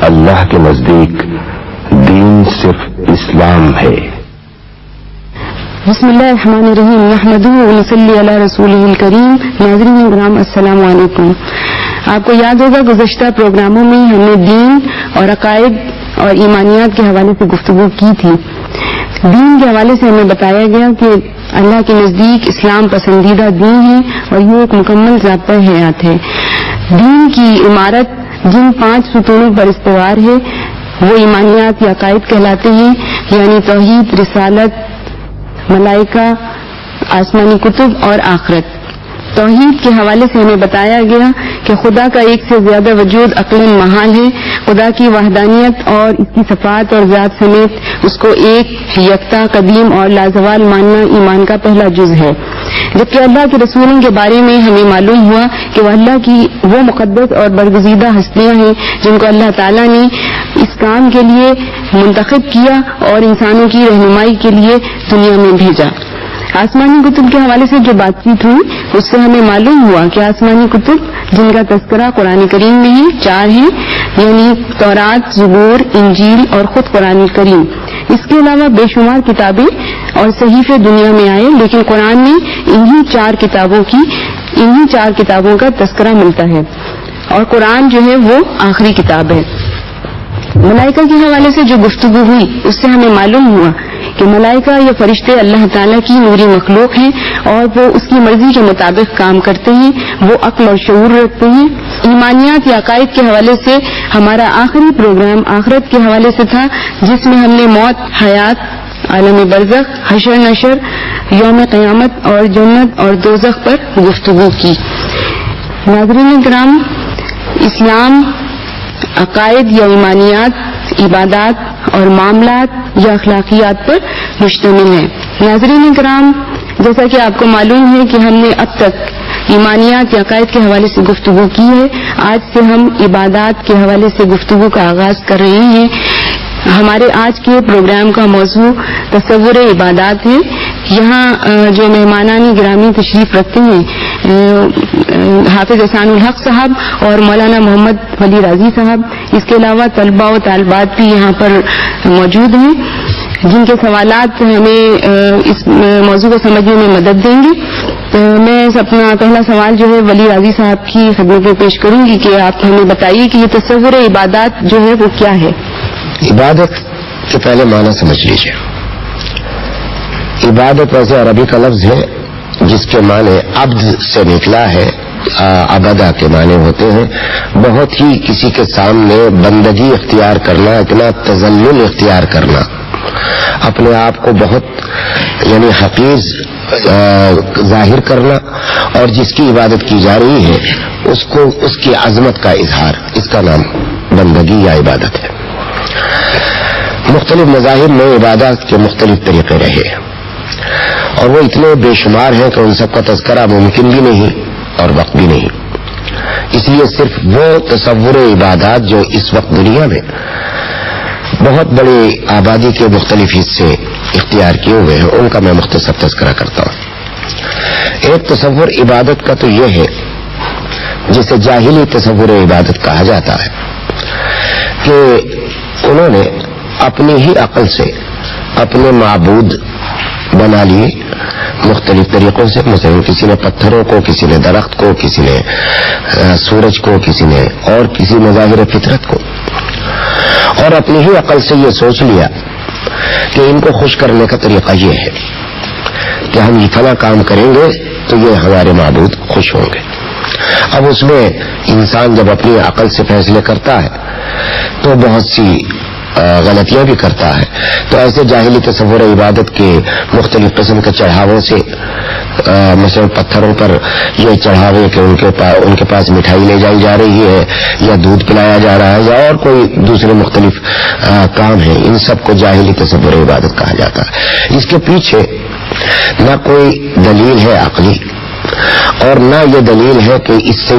اللہ کے نزدیک دین صرف اسلام ہے۔ بسم اللہ الرحمن الرحیم، نحمدہ ونصلی علی رسولہ الکریم۔ ناظرین کرام السلام علیکم۔ آپ کو یاد ہوگا گزشتہ پروگراموں میں ہم نے دین اور عقائد اور ایمانیات کے حوالے سے گفتگو کی تھی۔ دین کے حوالے سے ہمیں بتایا گیا کہ اللہ کے نزدیک اسلام پسندیدہ دین ہے اور یہ ایک مکمل ضابطۂ حیات ہے۔ دین کی عمارت جن 5 ستونوں پر استوار ہے وہ ایمانیات یا عقائد کہلاتے ہیں، یعنی توحید، رسالت، ملائکہ، آسمانی کتب اور آخرت۔ توحید کے حوالے سے ہمیں بتایا گیا کہ خدا کا ایک سے زیادہ وجود عقلاً محال ہے۔ خدا کی وحدانیت اور اس کی صفات اور ذات سمیت اس کو ایک یکتا، قدیم اور لازوال ماننا ایمان کا پہلا جز ہے۔ جبکہ اللہ کے رسولوں کے بارے میں ہمیں معلوم ہوا کہ وہ اللہ کی وہ مقدس اور برگزیدہ ہستیاں ہیں جن کو اللہ تعالیٰ نے اس کام کے لیے منتخب کیا اور انسانوں کی رہنمائی کے لیے دنیا میں بھیجا۔ آسمانی کتب کے حوالے سے جو بات چیت ہوئی اس سے ہمیں معلوم ہوا کہ آسمانی کتب جن کا تذکرہ قرآن کریم میں ہے 4 ہیں، یعنی تورات، زبور، انجیل اور خود قرآن کریم۔ اس کے علاوہ بے شمار کتابیں اور صحیفے دنیا میں آئے، لیکن قرآن میں انہی 4 کتابوں کا تذکرہ ملتا ہے اور قرآن جو ہے وہ آخری کتاب ہے۔ ملائکہ کے حوالے سے جو گفتگو ہوئی اس سے ہمیں معلوم ہوا کہ ملائکہ یہ فرشتے اللہ تعالیٰ کی نوری مخلوق ہیں اور وہ اس کی مرضی کے مطابق کام کرتے ہیں، وہ عقل اور شعور رکھتے ہیں۔ ایمانیات یا عقائد کے حوالے سے ہمارا آخری پروگرام آخرت کے حوالے سے تھا، جس میں ہم نے موت، حیات، عالم برزخ، حشر نشر، یوم قیامت اور جنت اور دوزخ پر گفتگو کی۔ ناظرین کرام، اسلام عقائد یا ایمانیات، عبادات اور معاملات یا اخلاقیات پر مشتمل ہے۔ ناظرین کرام، جیسا کہ آپ کو معلوم ہے کہ ہم نے اب تک ایمانیات یا عقائد کے حوالے سے گفتگو کی ہے، آج سے ہم عبادات کے حوالے سے گفتگو کا آغاز کر رہے ہیں۔ ہمارے آج کے پروگرام کا موضوع تصور عبادات ہے۔ یہاں جو مہمانان گرامی تشریف رکھتے ہیں حافظ احسان الحق صاحب اور مولانا محمد ولی راضی صاحب، اس کے علاوہ طلباء و طالبات بھی یہاں پر موجود ہیں جن کے سوالات ہمیں اس موضوع کو سمجھنے میں مدد دیں گے۔ میں اپنا پہلا سوال جو ہے ولی راضی صاحب کی خدمت میں پیش کروں گی کہ آپ ہمیں بتائیے کہ یہ تصور عبادات جو ہے وہ کیا ہے؟ عبادت کے پہلے معنی سمجھ لیجیے۔ عبادت ویسے عربی کا لفظ ہے جس کے معنی عبد سے نکلا ہے، عبدہ کے معنی ہوتے ہیں بہت ہی کسی کے سامنے بندگی اختیار کرنا، اتنا تذلل اختیار کرنا، اپنے آپ کو بہت یعنی حقیر ظاہر کرنا، اور جس کی عبادت کی جا رہی ہے اس کو اس کی عظمت کا اظہار، اس کا نام بندگی یا عبادت ہے۔ مختلف مذاہب میں عبادت کے مختلف طریقے رہے اور وہ اتنے بے شمار ہیں کہ ان سب کا تذکرہ ممکن بھی نہیں اور وقت بھی نہیں، اس لیے صرف وہ تصور عبادات جو اس وقت دنیا میں بہت بڑی آبادی کے مختلف حصے اختیار کیے ہوئے ہیں ان کا میں مختصر تذکرہ کرتا ہوں۔ ایک تصور عبادت کا تو یہ ہے جسے جاہلی تصور عبادت کہا جاتا ہے کہ انہوں نے اپنی ہی عقل سے اپنے معبود بنا لیے مختلف طریقوں سے، مثلا کسی نے پتھروں کو، کسی نے درخت کو، کسی نے سورج کو، کسی نے اور کسی مظاہر فطرت کو، اور اپنی ہی عقل سے یہ سوچ لیا کہ ان کو خوش کرنے کا طریقہ یہ ہے کہ ہم یہ فلاں کام کریں گے تو یہ ہمارے معبود خوش ہوں گے۔ اب اس میں انسان جب اپنی عقل سے فیصلے کرتا ہے تو بہت سی غلطیاں بھی کرتا ہے، تو ایسے جاہلی تصور عبادت کے مختلف قسم کے چڑھاووں سے مثلا پتھروں پر یہ چڑھاوے کہ ان کے پاس مٹھائی لے جائی جا رہی ہے یا دودھ پلایا جا رہا ہے یا اور کوئی دوسرے مختلف کام ہیں، ان سب کو جاہلی تصور عبادت کہا جاتا ہے۔ اس کے پیچھے نہ کوئی دلیل ہے عقلی اور نہ یہ دلیل ہے کہ اس سے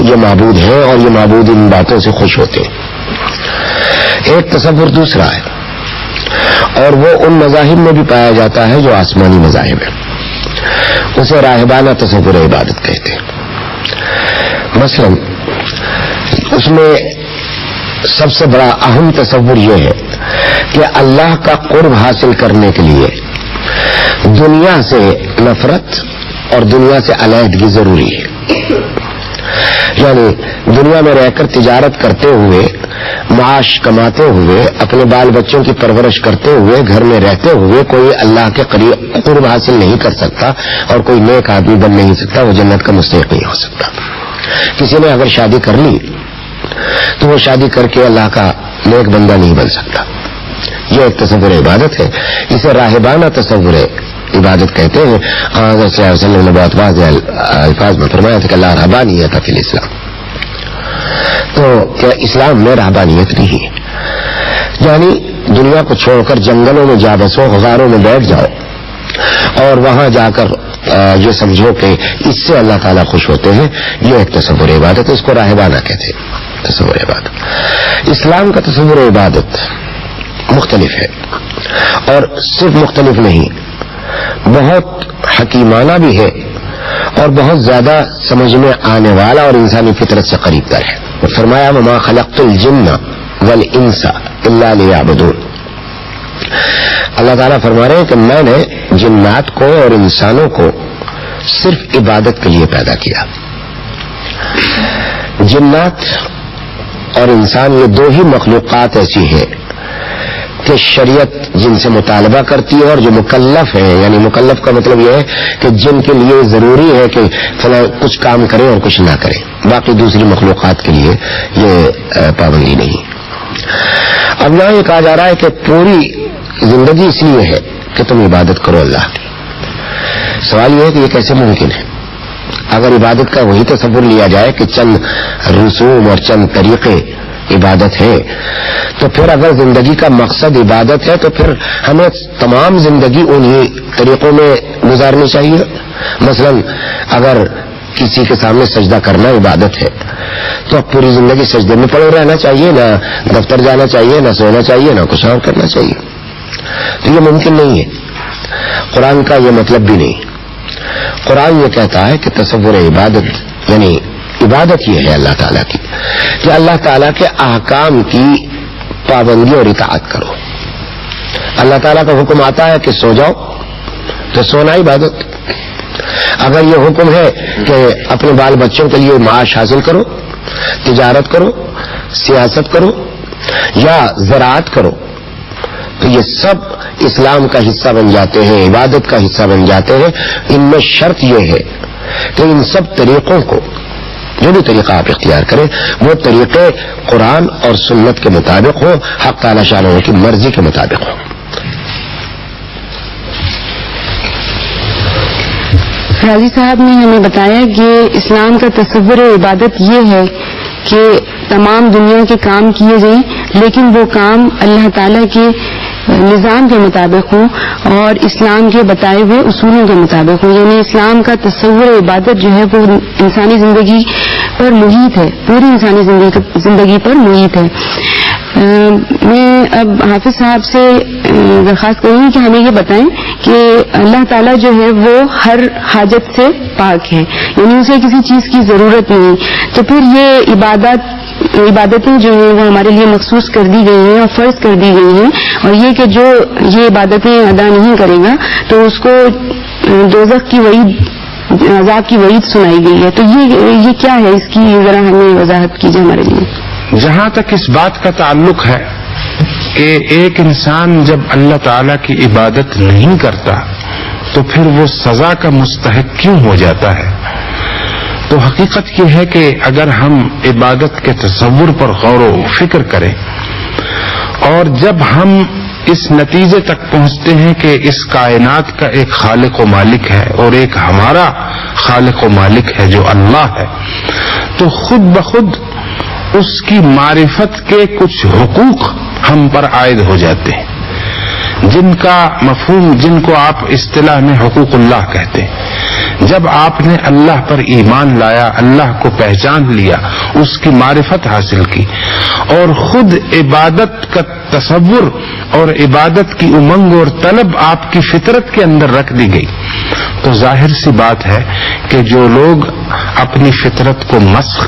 یہ معبود ہے اور یہ معبود ان باتوں سے خوش ہوتے ہیں۔ ایک تصور دوسرا ہے اور وہ ان مذاہب میں بھی پایا جاتا ہے جو آسمانی مذاہب ہیں، اسے راہبانہ تصور عبادت کہتے ہیں۔ مثلا اس میں سب سے بڑا اہم تصور یہ ہے کہ اللہ کا قرب حاصل کرنے کے لیے دنیا سے نفرت اور دنیا سے علیحدگی ضروری ہے. یعنی دنیا میں رہ کر تجارت کرتے ہوئے، معاش کماتے ہوئے، اپنے بال بچوں کی پرورش کرتے ہوئے، گھر میں رہتے ہوئے کوئی اللہ کے قرب حاصل نہیں کر سکتا اور کوئی نیک آدمی بن نہیں سکتا، وہ جنت کا مستحق نہیں ہو سکتا. کسی نے اگر شادی کر لی تو وہ شادی کر کے اللہ کا نیک بندہ نہیں بن سکتا. یہ ایک تصور عبادت ہے، اسے راہبانہ تصور عبادت کہتے ہیں. حضرت صلی اللہ علیہ وسلم نے بہت واضح الفاظ میں فرمایا تھا کہ لا رہبانیت فی الاسلام. تو کیا اسلام میں رہبانیت نہیں ہے؟ یعنی دنیا کو چھوڑ کر جنگلوں میں جا بسو، غاروں میں بیٹھ جاؤ اور وہاں جا کر یہ سمجھو کہ اس سے اللہ تعالیٰ خوش ہوتے ہیں. یہ ایک تصور عبادت ہے، اس کو راہبانہ کہتے ہیں تصور عبادت. اسلام کا تصور عبادت مختلف ہے، اور صرف مختلف نہیں، بہت حکیمانہ بھی ہے اور بہت زیادہ سمجھ میں آنے والا اور انسانی فطرت سے قریب تر ہے. فرمایا وما خلقت الجن والانس الا لیعبدون. اللہ تعالیٰ فرما رہے ہیں کہ میں نے جنات کو اور انسانوں کو صرف عبادت کے لیے پیدا کیا. جنات اور انسان یہ دو ہی مخلوقات ایسی ہیں کہ شریعت جن سے مطالبہ کرتی ہے، اور جو مکلف ہیں، یعنی مکلف کا مطلب یہ ہے کہ جن کے لیے ضروری ہے کہ فلاں کچھ کام کریں اور کچھ نہ کریں. باقی دوسری مخلوقات کے لیے یہ پابندی نہیں. اب یہاں یہ کہا جا رہا ہے کہ پوری زندگی اس لیے ہے کہ تم عبادت کرو اللہ کی. سوال یہ ہے کہ یہ کیسے ممکن ہے؟ اگر عبادت کا وہی تصور لیا جائے کہ چند رسوم اور چند طریقے عبادت ہے، تو پھر اگر زندگی کا مقصد عبادت ہے تو پھر ہمیں تمام زندگی انہی طریقوں میں گزارنی چاہیے. مثلا اگر کسی کے سامنے سجدہ کرنا عبادت ہے تو پوری زندگی سجدے میں پڑے رہنا چاہیے، نہ دفتر جانا چاہیے، نہ سونا چاہیے، نہ کچھ اور کرنا چاہیے. تو یہ ممکن نہیں ہے، قرآن کا یہ مطلب بھی نہیں. قرآن یہ کہتا ہے کہ تصور عبادت یعنی عبادت یہ ہے اللہ تعالیٰ کی کہ اللہ تعالیٰ کے احکام کی پابندی اور اطاعت کرو. اللہ تعالیٰ کا حکم آتا ہے کہ سو جاؤ تو سونا عبادت. اگر یہ حکم ہے کہ اپنے بال بچوں کے لیے معاش حاصل کرو، تجارت کرو، سیاست کرو یا زراعت کرو، تو یہ سب اسلام کا حصہ بن جاتے ہیں، عبادت کا حصہ بن جاتے ہیں. ان میں شرط یہ ہے کہ ان سب طریقوں کو، جو بھی طریقہ آپ اختیار کریں، وہ طریقے قرآن اور سنت کے مطابق ہو، حق تعالی شانہ کی مرضی کے مطابق ہو. راضی صاحب نے ہمیں بتایا کہ اسلام کا تصور عبادت یہ ہے کہ تمام دنیا کے کام کیے جائیں، لیکن وہ کام اللہ تعالیٰ کے نظام کے مطابق ہوں اور اسلام کے بتائے ہوئے اصولوں کے مطابق ہوں. یعنی اسلام کا تصور عبادت جو ہے وہ انسانی زندگی پر محیط ہے، پوری انسانی زندگی پر محیط ہے. میں اب حافظ صاحب سے درخواست کروں گی کہ ہمیں یہ بتائیں کہ اللہ تعالیٰ جو ہے وہ ہر حاجت سے پاک ہے، یعنی اسے کسی چیز کی ضرورت نہیں. تو پھر یہ عبادتیں جو ہیں وہ ہمارے لیے مخصوص کر دی گئی ہیں اور فرض کر دی گئی ہیں، اور یہ کہ جو یہ عبادتیں ادا نہیں کرے گا تو اس کو دوزخ کی وعید، عذاب کی وعید سنائی گئی ہے. تو یہ کیا ہے؟ اس کی ذرا ہمیں وضاحت کیجیے ہمارے لیے. جہاں تک اس بات کا تعلق ہے کہ ایک انسان جب اللہ تعالیٰ کی عبادت نہیں کرتا تو پھر وہ سزا کا مستحق کیوں ہو جاتا ہے، تو حقیقت یہ ہے کہ اگر ہم عبادت کے تصور پر غور و فکر کریں اور جب ہم اس نتیجے تک پہنچتے ہیں کہ اس کائنات کا ایک خالق و مالک ہے اور ایک ہمارا خالق و مالک ہے جو اللہ ہے، تو خود بخود اس کی معرفت کے کچھ حقوق ہم پر عائد ہو جاتے ہیں، جن کا مفہوم، جن کو آپ اصطلاح میں حقوق اللہ کہتے ہیں. جب آپ نے اللہ پر ایمان لایا، اللہ کو پہچان لیا، اس کی معرفت حاصل کی اور خود عبادت کا تصور اور عبادت کی امنگ اور طلب آپ کی فطرت کے اندر رکھ دی گئی، تو ظاہر سی بات ہے کہ جو لوگ اپنی فطرت کو مسخ